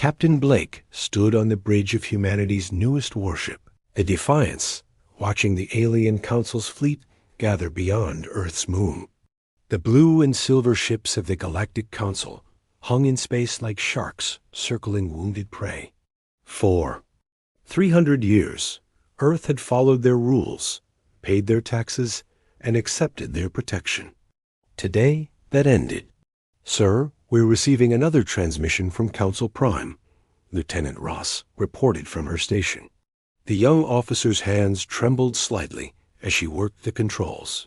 Captain Blake stood on the bridge of humanity's newest warship, the Defiance, watching the alien council's fleet gather beyond Earth's moon. The blue and silver ships of the Galactic Council hung in space like sharks circling wounded prey. For 300 years, Earth had followed their rules, paid their taxes, and accepted their protection. Today, that ended. "Sir, we're receiving another transmission from Council Prime," Lieutenant Ross reported from her station. The young officer's hands trembled slightly as she worked the controls.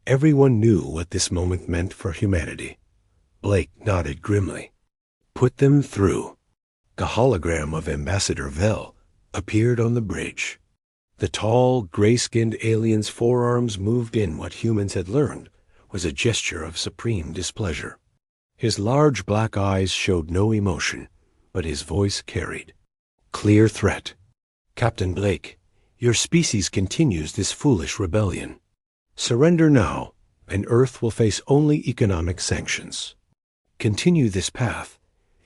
Everyone knew what this moment meant for humanity. Blake nodded grimly. "Put them through." The hologram of Ambassador Vell appeared on the bridge. The tall, gray-skinned alien's forearms moved in what humans had learned was a gesture of supreme displeasure. His large black eyes showed no emotion, but his voice carried clear threat. "Captain Blake, your species continues this foolish rebellion. Surrender now, and Earth will face only economic sanctions. Continue this path,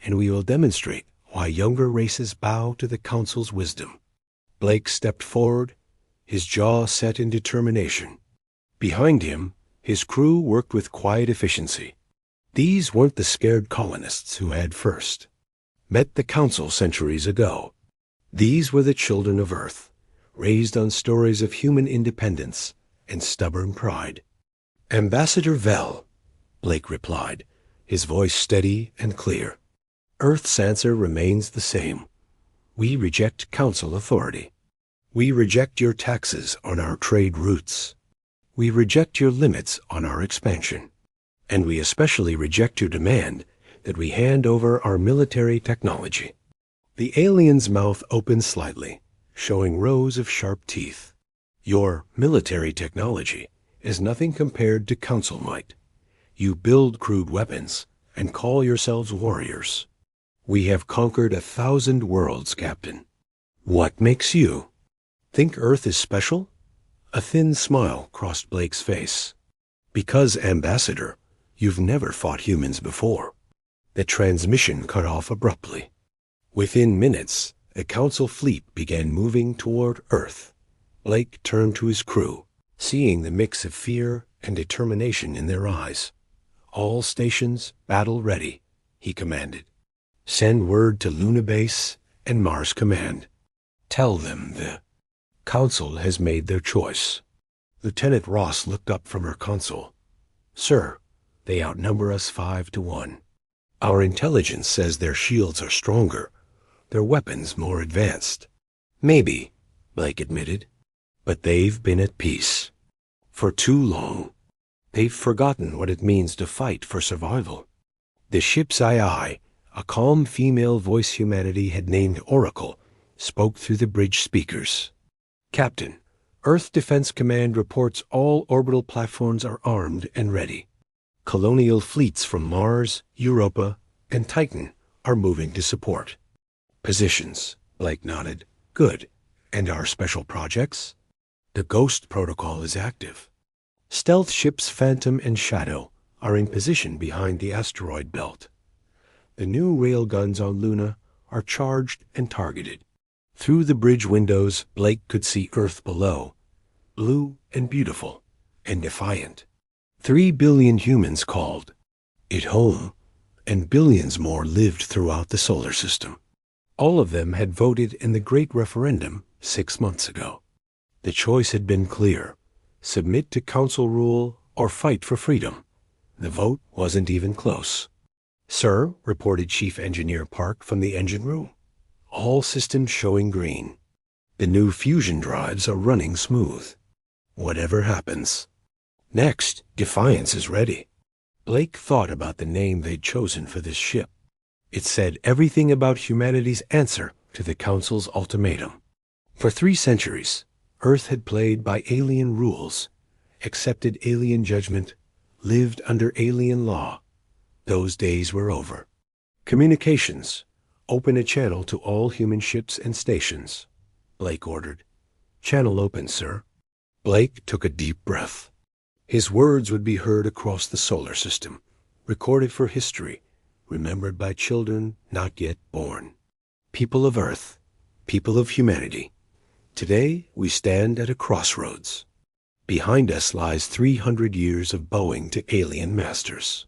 and we will demonstrate why younger races bow to the Council's wisdom." Blake stepped forward, his jaw set in determination. Behind him, his crew worked with quiet efficiency. These weren't the scared colonists who had first met the Council centuries ago. These were the children of Earth, raised on stories of human independence and stubborn pride. "Ambassador Vell," Blake replied, his voice steady and clear. "Earth's answer remains the same. We reject Council authority. We reject your taxes on our trade routes. We reject your limits on our expansion. And we especially reject your demand that we hand over our military technology." The alien's mouth opened slightly, showing rows of sharp teeth. "Your military technology is nothing compared to Council might. You build crude weapons and call yourselves warriors. We have conquered 1,000 worlds, Captain. What makes you think Earth is special?" A thin smile crossed Blake's face. "Because, Ambassador, you've never fought humans before." The transmission cut off abruptly. Within minutes, a Council fleet began moving toward Earth. Blake turned to his crew, seeing the mix of fear and determination in their eyes. "All stations battle ready," he commanded. "Send word to Luna Base and Mars Command. Tell them the Council has made their choice." Lieutenant Ross looked up from her console. "Sir, they outnumber us 5-1. Our intelligence says their shields are stronger, their weapons more advanced." "Maybe," Blake admitted, "but they've been at peace for too long. They've forgotten what it means to fight for survival." The ship's AI, a calm female voice humanity had named Oracle, spoke through the bridge speakers. "Captain, Earth Defense Command reports all orbital platforms are armed and ready. Colonial fleets from Mars, Europa, and Titan are moving to support." "Positions," Blake nodded. "Good. And our special projects?" "The Ghost Protocol is active. Stealth ships Phantom and Shadow are in position behind the asteroid belt. The new railguns on Luna are charged and targeted." Through the bridge windows, Blake could see Earth below, blue and beautiful and defiant. 3 billion humans called it home, and billions more lived throughout the solar system. All of them had voted in the great referendum 6 months ago. The choice had been clear: submit to Council rule or fight for freedom. The vote wasn't even close. "Sir," reported Chief Engineer Park from the engine room, "all systems showing green. The new fusion drives are running smooth. Whatever happens. Next, Defiance is ready." Blake thought about the name they'd chosen for this ship. It said everything about humanity's answer to the Council's ultimatum. For 3 centuries, Earth had played by alien rules, accepted alien judgment, lived under alien law. Those days were over. "Communications. Open a channel to all human ships and stations," Blake ordered. "Channel open, sir." Blake took a deep breath. His words would be heard across the solar system, recorded for history, remembered by children not yet born. People of Earth, people of humanity, today we stand at a crossroads. Behind us lies 300 years of bowing to alien masters.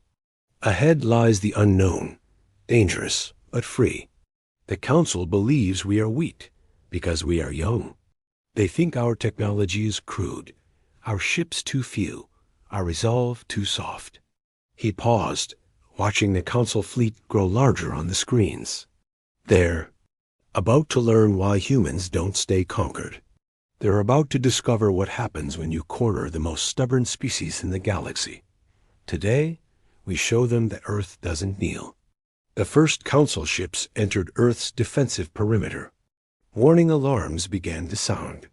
Ahead lies the unknown, dangerous but free. The Council believes we are weak because we are young. They think our technology is crude, our ships too few, our resolve too soft. He paused, watching the Council fleet grow larger on the screens. They're about to learn why humans don't stay conquered. They're about to discover what happens when you corner the most stubborn species in the galaxy. Today, we show them that Earth doesn't kneel. The first Council ships entered Earth's defensive perimeter. Warning alarms began to sound.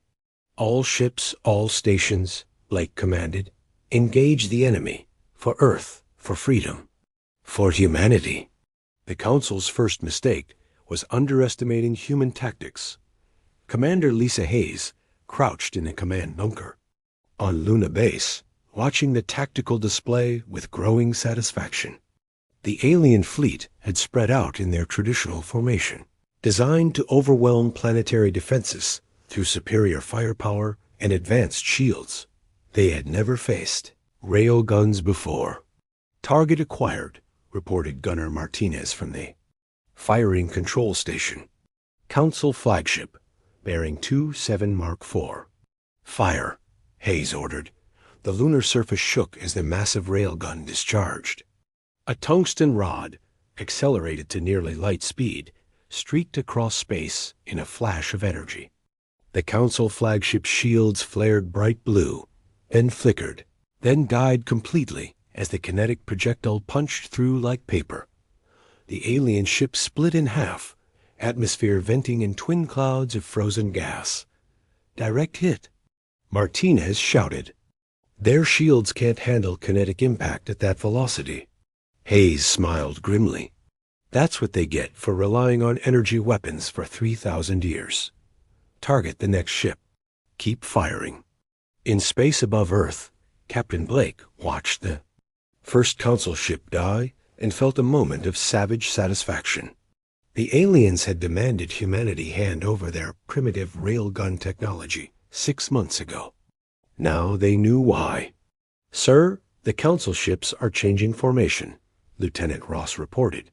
All ships, all stations, Blake commanded, engage the enemy, for Earth, for freedom, for humanity. The Council's first mistake was underestimating human tactics. Commander Lisa Hayes crouched in a command bunker on Luna Base, watching the tactical display with growing satisfaction. The alien fleet had spread out in their traditional formation, designed to overwhelm planetary defenses through superior firepower and advanced shields. They had never faced rail guns before. Target acquired, reported Gunner Martinez from the firing control station. Council flagship, bearing 27 Mark IV. Fire, Hayes ordered. The lunar surface shook as the massive railgun discharged. A tungsten rod, accelerated to nearly light speed, streaked across space in a flash of energy. The Council flagship shields flared bright blue, then flickered, then died completely as the kinetic projectile punched through like paper. The alien ship split in half, atmosphere venting in twin clouds of frozen gas. Direct hit. Martinez shouted. Their shields can't handle kinetic impact at that velocity. Hayes smiled grimly. That's what they get for relying on energy weapons for 3,000 years. Target the next ship. Keep firing. In space above Earth, Captain Blake watched the first Council ship die and felt a moment of savage satisfaction. The aliens had demanded humanity hand over their primitive railgun technology 6 months ago. Now they knew why. Sir, the Council ships are changing formation, Lieutenant Ross reported.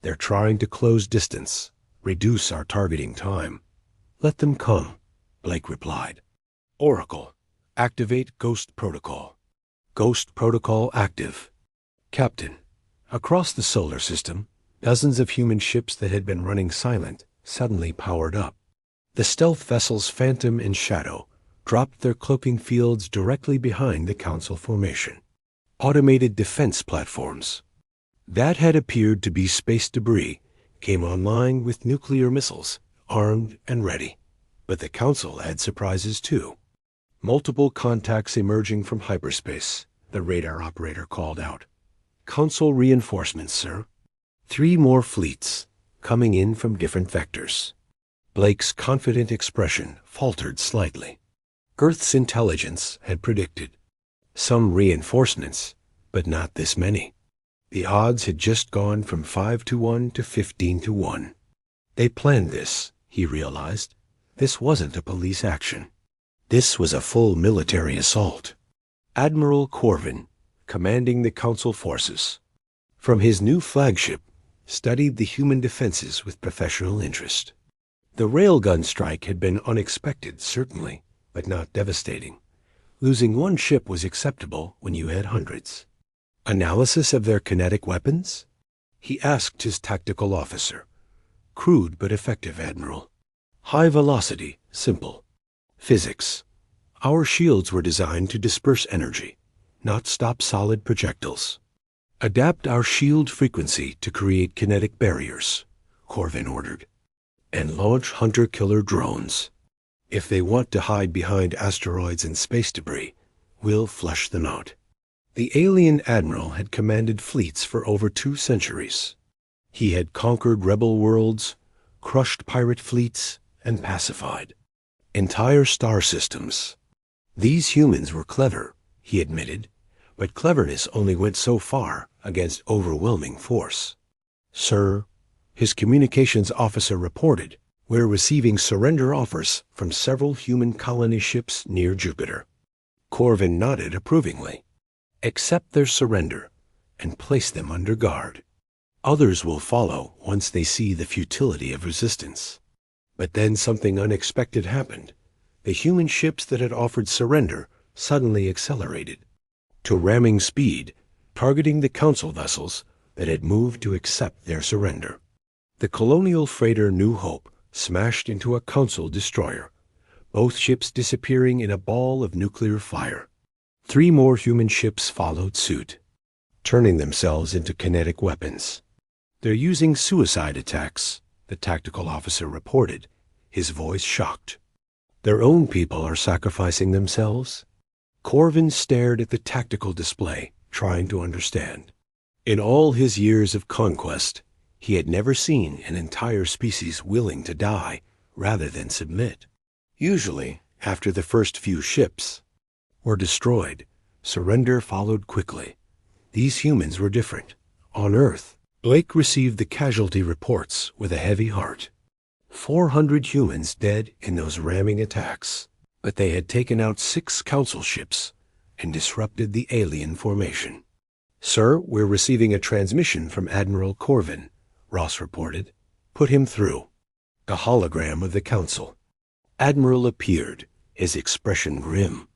They're trying to close distance, reduce our targeting time. Let them come, Blake replied. Oracle, activate Ghost Protocol. Ghost Protocol active. Captain, across the solar system, dozens of human ships that had been running silent suddenly powered up. The stealth vessels Phantom and Shadow dropped their cloaking fields directly behind the Council formation. Automated defense platforms that had appeared to be space debris came online with nuclear missiles, armed and ready. But the Council had surprises too. Multiple contacts emerging from hyperspace, the radar operator called out. Council reinforcements, sir. 3 more fleets, coming in from different vectors. Blake's confident expression faltered slightly. Earth's intelligence had predicted. Some reinforcements, but not this many. The odds had just gone from 5-1 to 15-1. They planned this, he realized. This wasn't a police action. This was a full military assault. Admiral Corvin, commanding the Council forces, from his new flagship, studied the human defenses with professional interest. The railgun strike had been unexpected, certainly, but not devastating. Losing one ship was acceptable when you had hundreds. Analysis of their kinetic weapons? He asked his tactical officer. Crude but effective, Admiral. High velocity, simple. Physics. Our shields were designed to disperse energy, not stop solid projectiles. Adapt our shield frequency to create kinetic barriers, Corvin ordered. And launch hunter-killer drones. If they want to hide behind asteroids and space debris, we'll flush them out. The alien admiral had commanded fleets for over 2 centuries. He had conquered rebel worlds, crushed pirate fleets, and pacified entire star systems. These humans were clever, he admitted, but cleverness only went so far against overwhelming force. Sir, His communications officer reported, "We're receiving surrender offers from several human colony ships near Jupiter." Corvin nodded approvingly. "Accept their surrender and place them under guard. Others will follow once they see the futility of resistance." But then something unexpected happened. The human ships that had offered surrender suddenly accelerated to ramming speed, targeting the Council vessels that had moved to accept their surrender. The colonial freighter New Hope smashed into a Council destroyer, both ships disappearing in a ball of nuclear fire. 3 more human ships followed suit, turning themselves into kinetic weapons. "They're using suicide attacks," the tactical officer reported, his voice shocked. "Their own people are sacrificing themselves?" Corvin stared at the tactical display, trying to understand. In all his years of conquest, he had never seen an entire species willing to die rather than submit. Usually, after the first few ships were destroyed, surrender followed quickly. These humans were different. On Earth, Blake received the casualty reports with a heavy heart. 400 humans dead in those ramming attacks, but they had taken out 6 Council ships and disrupted the alien formation. "Sir, we're receiving a transmission from Admiral Corvin," Ross reported. "Put him through." The hologram of the Council. Admiral appeared, his expression grim.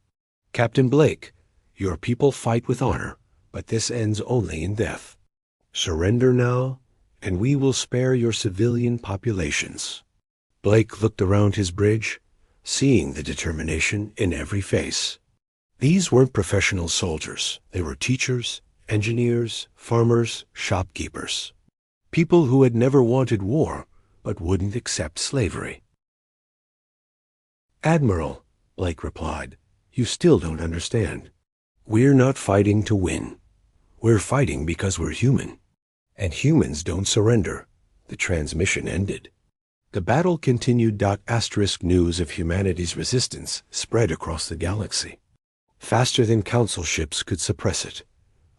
"Captain Blake, your people fight with honor, but this ends only in death. Surrender now, and we will spare your civilian populations." Blake looked around his bridge, seeing the determination in every face. These weren't professional soldiers. They were teachers, engineers, farmers, shopkeepers. People who had never wanted war, but wouldn't accept slavery. "Admiral," Blake replied, "you still don't understand. We're not fighting to win. We're fighting because we're human. And humans don't surrender." The transmission ended. The battle continued. News of humanity's resistance spread across the galaxy, faster than Council ships could suppress it.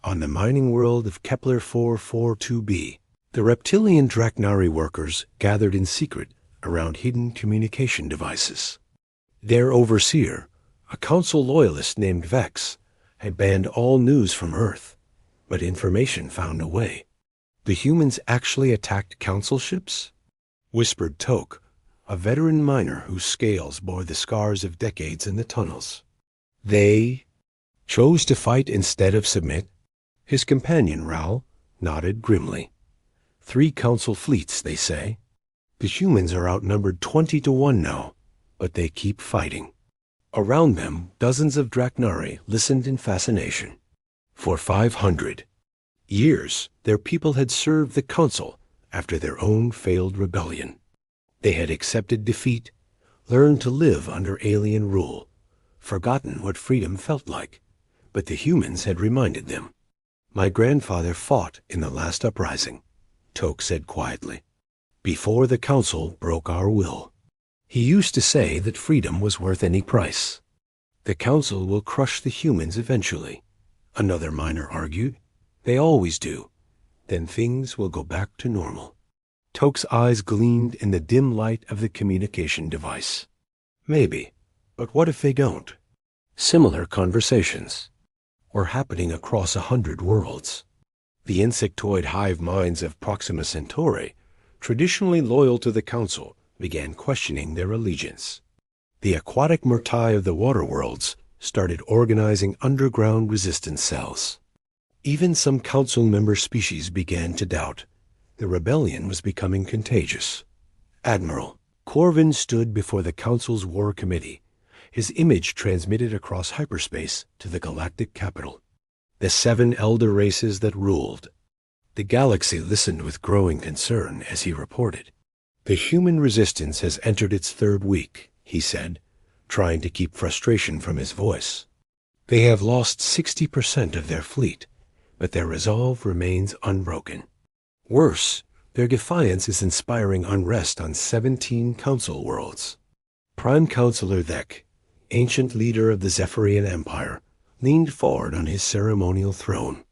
On the mining world of Kepler 442b, the reptilian Draknari workers gathered in secret around hidden communication devices. Their overseer, a Council loyalist named Vex, had banned all news from Earth, but information found a way. "The humans actually attacked Council ships?" whispered Toke, a veteran miner whose scales bore the scars of decades in the tunnels. "They chose to fight instead of submit?" His companion, Raoul, nodded grimly. 3 Council fleets, they say. The humans are outnumbered 20-1 now, but they keep fighting. Around them, dozens of Draknari listened in fascination. For 500 years, their people had served the Council after their own failed rebellion. They had accepted defeat, learned to live under alien rule, forgotten what freedom felt like, but the humans had reminded them. "My grandfather fought in the last uprising," Toke said quietly, "before the Council broke our will. He used to say that freedom was worth any price." "The Council will crush the humans eventually," another miner argued. "They always do. Then things will go back to normal." Toke's eyes gleamed in the dim light of the communication device. "Maybe, but what if they don't?" Similar conversations were happening across 100 worlds. The insectoid hive minds of Proxima Centauri, traditionally loyal to the Council, began questioning their allegiance. The aquatic Murtai of the water worlds started organizing underground resistance cells. Even some Council member species began to doubt. The rebellion was becoming contagious. "Admiral," Corvin stood before the Council's War Committee, his image transmitted across hyperspace to the galactic capital. The 7 elder races that ruled. The galaxy listened with growing concern as he reported. "The human resistance has entered its 3rd week," he said, trying to keep frustration from his voice. "They have lost 60% of their fleet, but their resolve remains unbroken. Worse, their defiance is inspiring unrest on 17 Council worlds." Prime Counselor Thek, ancient leader of the Zephyrian Empire, leaned forward on his ceremonial throne.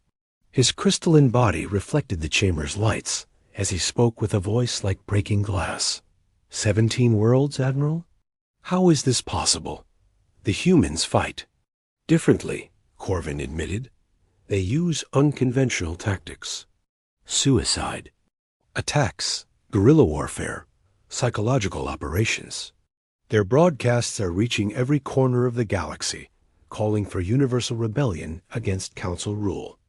His crystalline body reflected the chamber's lights, as he spoke with a voice like breaking glass. 17 worlds, Admiral? How is this possible? The humans fight differently, Corvin admitted. They use unconventional tactics. Suicide, attacks, guerrilla warfare, psychological operations. Their broadcasts are reaching every corner of the galaxy, calling for universal rebellion against Council rule.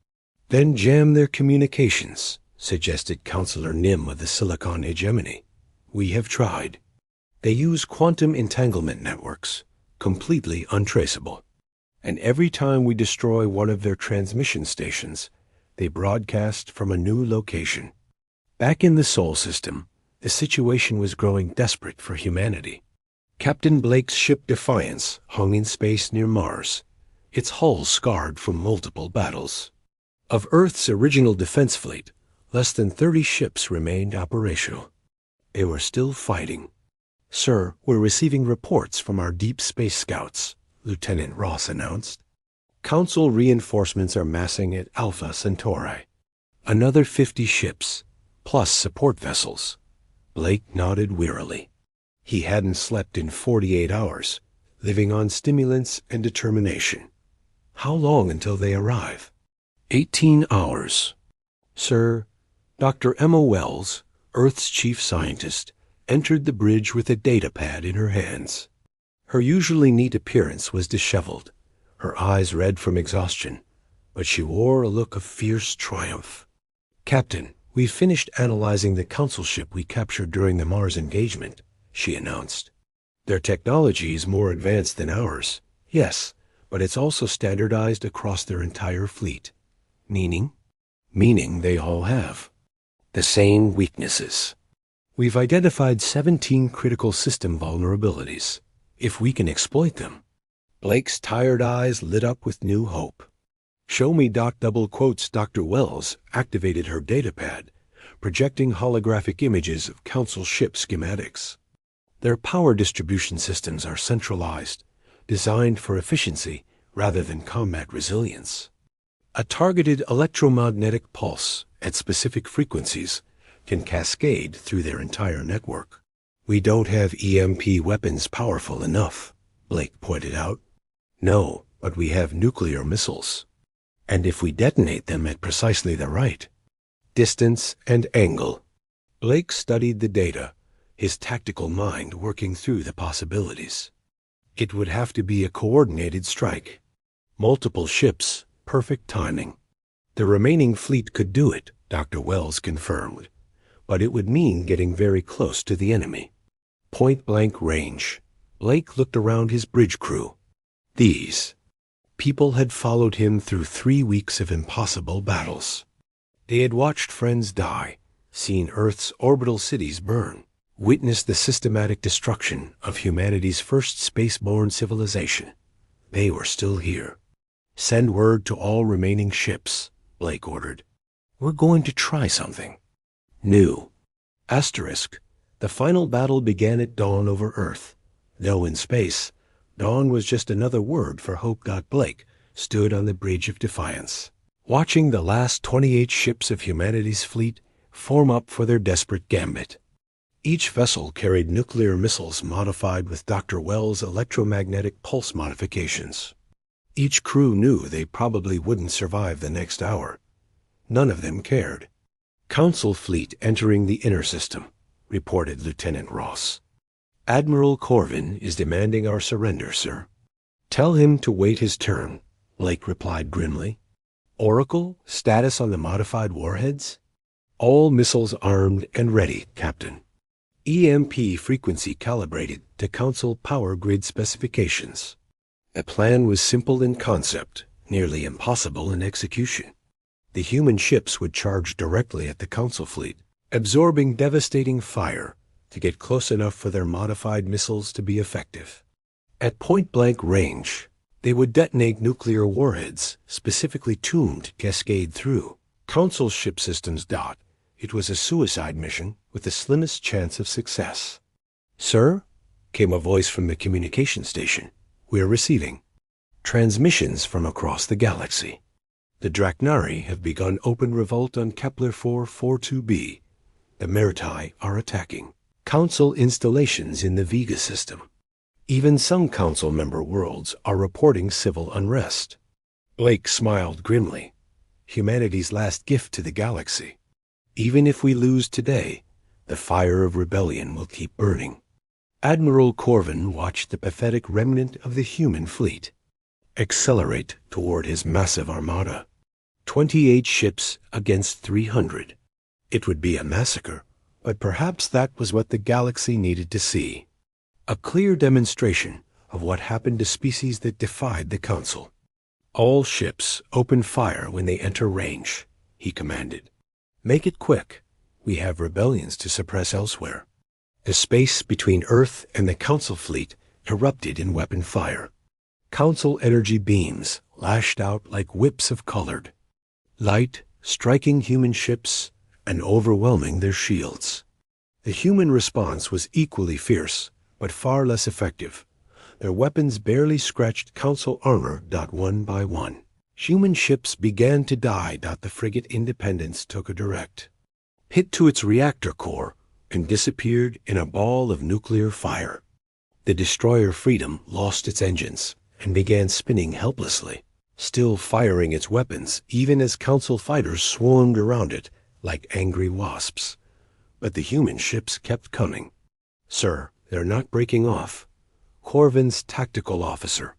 Then jam their communications, suggested Counselor Nim of the Silicon Hegemony. We have tried. They use quantum entanglement networks, completely untraceable. And every time we destroy one of their transmission stations, they broadcast from a new location. Back in the Sol system, the situation was growing desperate for humanity. Captain Blake's ship Defiance hung in space near Mars, its hull scarred from multiple battles. Of Earth's original defense fleet, less than 30 ships remained operational. They were still fighting. Sir, we're receiving reports from our deep space scouts, Lieutenant Ross announced. Council reinforcements are massing at Alpha Centauri. Another 50 ships, plus support vessels. Blake nodded wearily. He hadn't slept in 48 hours, living on stimulants and determination. How long until they arrive? 18 hours. Sir, Dr. Emma Wells, Earth's chief scientist, entered the bridge with a data pad in her hands. Her usually neat appearance was disheveled, her eyes red from exhaustion, but she wore a look of fierce triumph. Captain, we've finished analyzing the Council ship we captured during the Mars engagement, she announced. Their technology is more advanced than ours, yes, but it's also standardized across their entire fleet. Meaning? Meaning they all have the same weaknesses. We've identified 17 critical system vulnerabilities. If we can exploit them. Blake's tired eyes lit up with new hope. Show me Dr. Wells activated her datapad, projecting holographic images of Council ship schematics. Their power distribution systems are centralized, designed for efficiency rather than combat resilience. A targeted electromagnetic pulse at specific frequencies can cascade through their entire network. We don't have EMP weapons powerful enough, Blake pointed out. No, but we have nuclear missiles. And if we detonate them at precisely the right distance and angle. Blake studied the data, his tactical mind working through the possibilities. It would have to be a coordinated strike. Multiple ships, perfect timing. The remaining fleet could do it, Dr. Wells confirmed, but it would mean getting very close to the enemy. Point-blank range. Blake looked around his bridge crew. These people had followed him through 3 weeks of impossible battles. They had watched friends die, seen Earth's orbital cities burn, witnessed the systematic destruction of humanity's first spaceborne civilization. They were still here. Send word to all remaining ships, Blake ordered. We're going to try something new. Asterisk. The final battle began at dawn over Earth. Though in space, dawn was just another word for Hope. Blake stood on the Bridge of Defiance, watching the last 28 ships of humanity's fleet form up for their desperate gambit. Each vessel carried nuclear missiles modified with Dr. Wells' electromagnetic pulse modifications. Each crew knew they probably wouldn't survive the next hour. None of them cared. Council fleet entering the inner system, reported Lieutenant Ross. Admiral Corvin is demanding our surrender, sir. Tell him to wait his turn, Blake replied grimly. Oracle, status on the modified warheads? All missiles armed and ready, Captain. EMP frequency calibrated to Council power grid specifications. The plan was simple in concept, nearly impossible in execution. The human ships would charge directly at the Council fleet, absorbing devastating fire to get close enough for their modified missiles to be effective. At point-blank range, they would detonate nuclear warheads specifically tuned to cascade through Council ship systems. It was a suicide mission with the slimmest chance of success. Sir, came a voice from the communication station. We're receiving transmissions from across the galaxy. The Draknari have begun open revolt on Kepler 442b. The Meritai are attacking Council installations in the Vega system. Even some Council member worlds are reporting civil unrest. Blake smiled grimly. Humanity's last gift to the galaxy. Even if we lose today, the fire of rebellion will keep burning. Admiral Corvin watched the pathetic remnant of the human fleet accelerate toward his massive armada. 28 ships against 300. It would be a massacre, but perhaps that was what the galaxy needed to see. A clear demonstration of what happened to species that defied the Council. All ships open fire when they enter range, he commanded. Make it quick. We have rebellions to suppress elsewhere. The space between Earth and the Council fleet erupted in weapon fire. Council energy beams lashed out like whips of colored light, striking human ships and overwhelming their shields. The human response was equally fierce, but far less effective. Their weapons barely scratched Council armor. One by one. Human ships began to die. The frigate Independence took a direct hit to its reactor core and disappeared in a ball of nuclear fire. The destroyer Freedom lost its engines and began spinning helplessly, still firing its weapons even as Council fighters swarmed around it like angry wasps. But the human ships kept coming. Sir, they're not breaking off, Corvin's tactical officer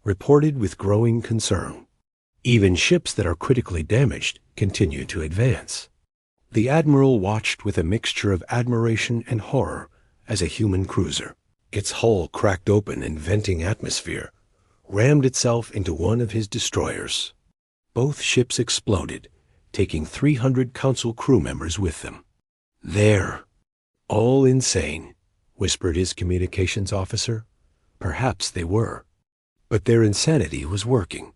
reported with growing concern. Even ships that are critically damaged continue to advance. The Admiral watched with a mixture of admiration and horror as a human cruiser, its hull cracked open and venting atmosphere, rammed itself into one of his destroyers. Both ships exploded, taking 300 Council crew members with them. There, all insane, whispered his communications officer. Perhaps they were. But their insanity was working.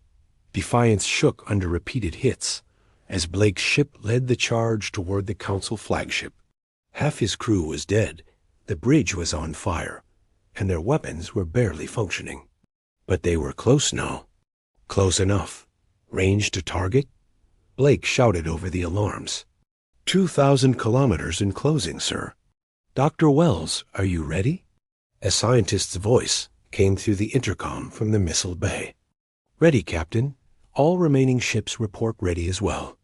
Defiance shook under repeated hits as Blake's ship led the charge toward the Council flagship. Half his crew was dead, the bridge was on fire, and their weapons were barely functioning. But they were close now. Close enough. Range to target? Blake shouted over the alarms. 2,000 kilometers in closing, sir. Dr. Wells, are you ready? A scientist's voice came through the intercom from the missile bay. Ready, Captain. All remaining ships report ready as well.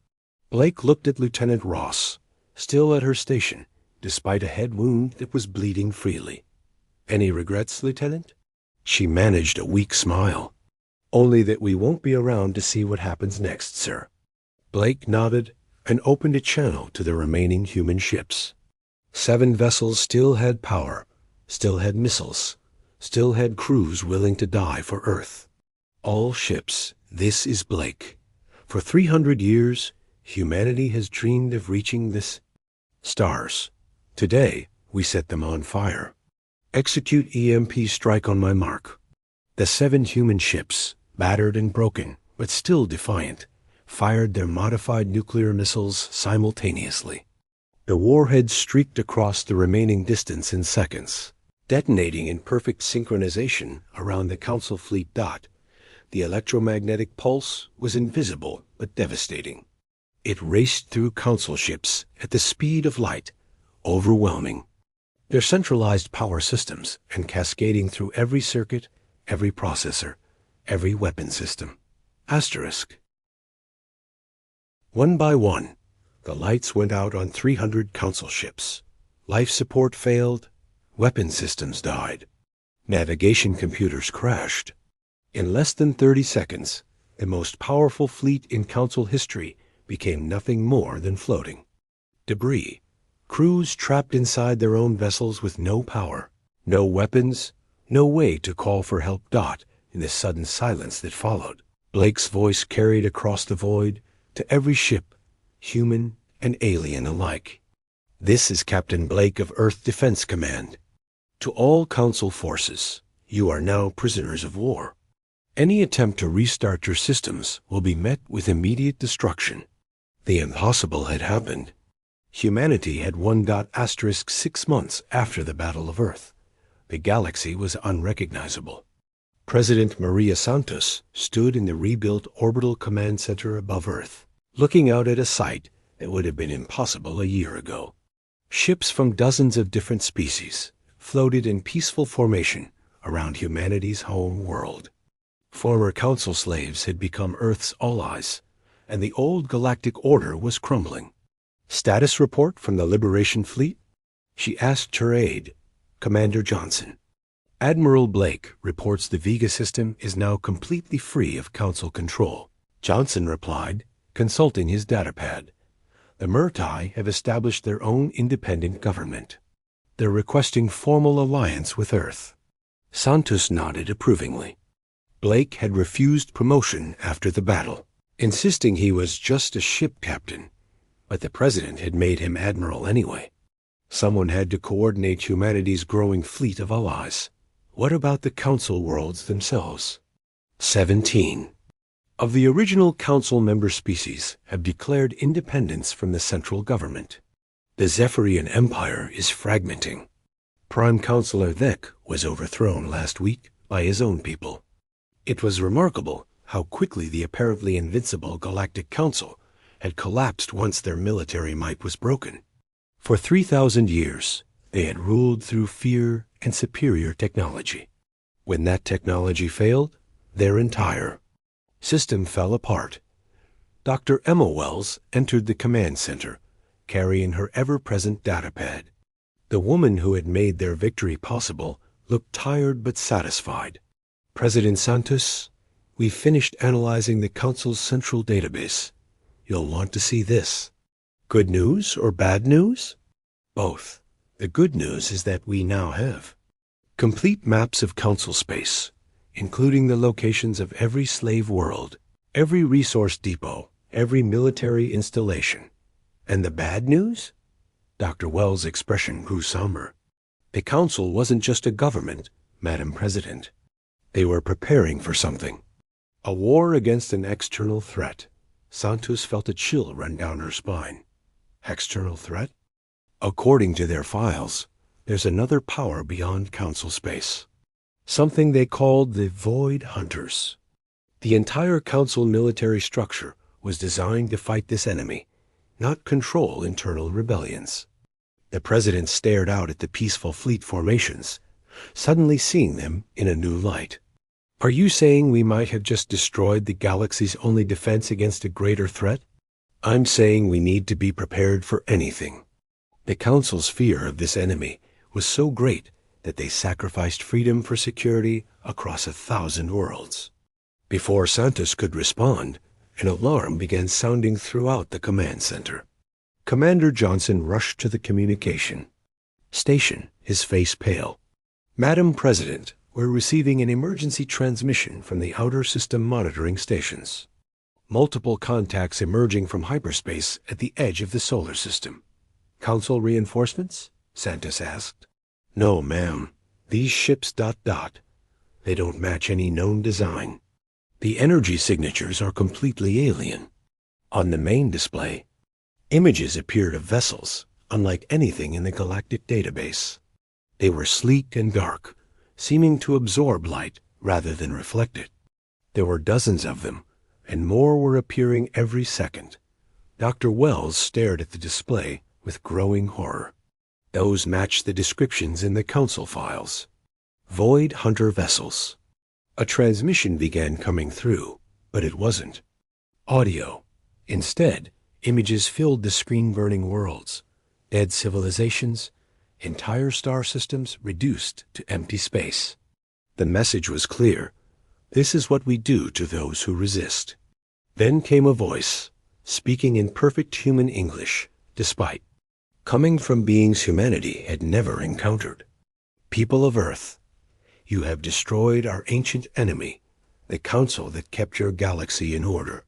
Blake looked at Lieutenant Ross, still at her station, despite a head wound that was bleeding freely. Any regrets, Lieutenant? She managed a weak smile. Only that we won't be around to see what happens next, sir. Blake nodded and opened a channel to the remaining human ships. 7 vessels still had power, still had missiles, still had crews willing to die for Earth. All ships, this is Blake. For 300 years, humanity has dreamed of reaching this stars. Today, we set them on fire. Execute EMP strike on my mark. The 7 human ships, battered and broken, but still defiant, fired their modified nuclear missiles simultaneously. The warheads streaked across the remaining distance in seconds, detonating in perfect synchronization around the Council fleet. The electromagnetic pulse was invisible but devastating. It raced through Council ships at the speed of light, overwhelming their centralized power systems and cascading through every circuit, every processor, every weapon system. Asterisk. One by one, the lights went out on 300 Council ships. Life support failed. Weapon systems died. Navigation computers crashed. In less than 30 seconds, the most powerful fleet in Council history became nothing more than floating debris. Crews trapped inside their own vessels with no power, no weapons, no way to call for help. In the sudden silence that followed, Blake's voice carried across the void to every ship, human and alien alike. This is Captain Blake of Earth Defense Command. To all Council forces, you are now prisoners of war. Any attempt to restart your systems will be met with immediate destruction. The impossible had happened. Humanity had won. 6 months after the Battle of Earth. The galaxy was unrecognizable. President Maria Santos stood in the rebuilt orbital command center above Earth, looking out at a sight that would have been impossible a year ago. Ships from dozens of different species floated in peaceful formation around humanity's home world. Former council slaves had become Earth's allies, and the old galactic order was crumbling. Status report from the Liberation Fleet? She asked her aide, Commander Johnson. Admiral Blake reports the Vega system is now completely free of council control. Johnson replied, consulting his datapad. The Murtai have established their own independent government. They're requesting formal alliance with Earth. Santos nodded approvingly. Blake had refused promotion after the battle, insisting he was just a ship captain, but the president had made him admiral anyway. Someone had to coordinate humanity's growing fleet of allies. What about the council worlds themselves? 17 of the original council member species have declared independence from the central government. The Zephyrian Empire is fragmenting. Prime Councilor Thek was overthrown last week by his own people. It was remarkable how quickly the apparently invincible Galactic Council had collapsed once their military might was broken. For 3,000 years, they had ruled through fear and superior technology. When that technology failed, their entire system fell apart. Dr. Emma Wells entered the command center, carrying her ever-present datapad. The woman who had made their victory possible looked tired but satisfied. President Santos, we've finished analyzing the Council's central database. You'll want to see this. Good news or bad news? Both. The good news is that we now have complete maps of Council space, including the locations of every slave world, every resource depot, every military installation. And the bad news? Dr. Wells' expression grew somber. The Council wasn't just a government, Madam President. They were preparing for something. A war against an external threat. Santos felt a chill run down her spine. External threat? According to their files, there's another power beyond Council space. Something they called the Void Hunters. The entire Council military structure was designed to fight this enemy, not control internal rebellions. The president stared out at the peaceful fleet formations, suddenly seeing them in a new light. Are you saying we might have just destroyed the galaxy's only defense against a greater threat? I'm saying we need to be prepared for anything. The Council's fear of this enemy was so great that they sacrificed freedom for security across 1,000 worlds. Before Santos could respond, an alarm began sounding throughout the command center. Commander Johnson rushed to the communication station, his face pale. Madam President, we're receiving an emergency transmission from the outer system monitoring stations. Multiple contacts emerging from hyperspace at the edge of the solar system. Council reinforcements? Santos asked. No, ma'am. These ships ... They don't match any known design. The energy signatures are completely alien. On the main display, images appeared of vessels, unlike anything in the galactic database. They were sleek and dark, seeming to absorb light rather than reflect it. There were dozens of them, and more were appearing every second. Dr. Wells stared at the display with growing horror. Those matched the descriptions in the Council files. Void Hunter vessels. A transmission began coming through, but it wasn't audio. Instead, images filled the screen-burning worlds. Dead civilizations, entire star systems reduced to empty space. The message was clear. This is what we do to those who resist. Then came a voice, speaking in perfect human English, despite coming from beings humanity had never encountered. People of Earth, you have destroyed our ancient enemy, the Council that kept your galaxy in order.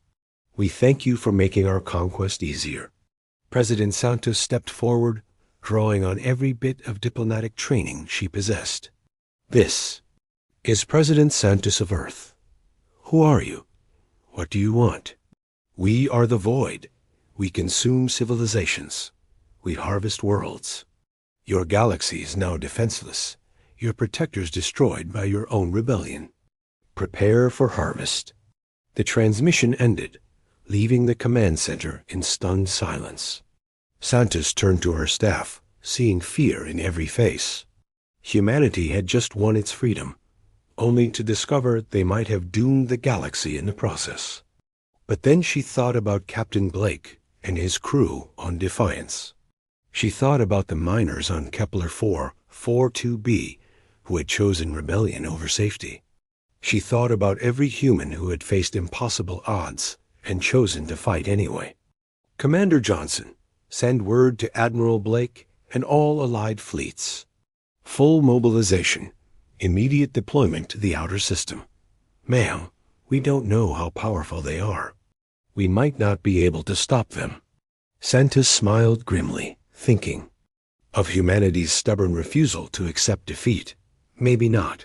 We thank you for making our conquest easier. President Santos stepped forward, drawing on every bit of diplomatic training she possessed. This is President Santos of Earth. Who are you? What do you want? We are the Void. We consume civilizations. We harvest worlds. Your galaxy is now defenseless, your protectors destroyed by your own rebellion. Prepare for harvest. The transmission ended, leaving the command center in stunned silence. Santos turned to her staff, seeing fear in every face. Humanity had just won its freedom, only to discover they might have doomed the galaxy in the process. But then she thought about Captain Blake and his crew on Defiance. She thought about the miners on Kepler 442b who had chosen rebellion over safety. She thought about every human who had faced impossible odds and chosen to fight anyway. Commander Johnson, send word to Admiral Blake and all allied fleets. Full mobilization. Immediate deployment to the outer system. Ma'am, we don't know how powerful they are. We might not be able to stop them. Santa smiled grimly, thinking of humanity's stubborn refusal to accept defeat. Maybe not.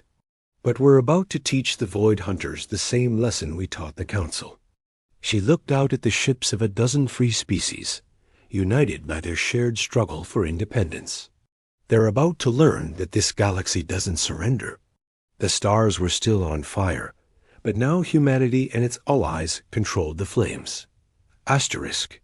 But we're about to teach the Void Hunters the same lesson we taught the Council. She looked out at the ships of a dozen free species, united by their shared struggle for independence. They're about to learn that this galaxy doesn't surrender. The stars were still on fire, but now humanity and its allies controlled the flames. Asterisk.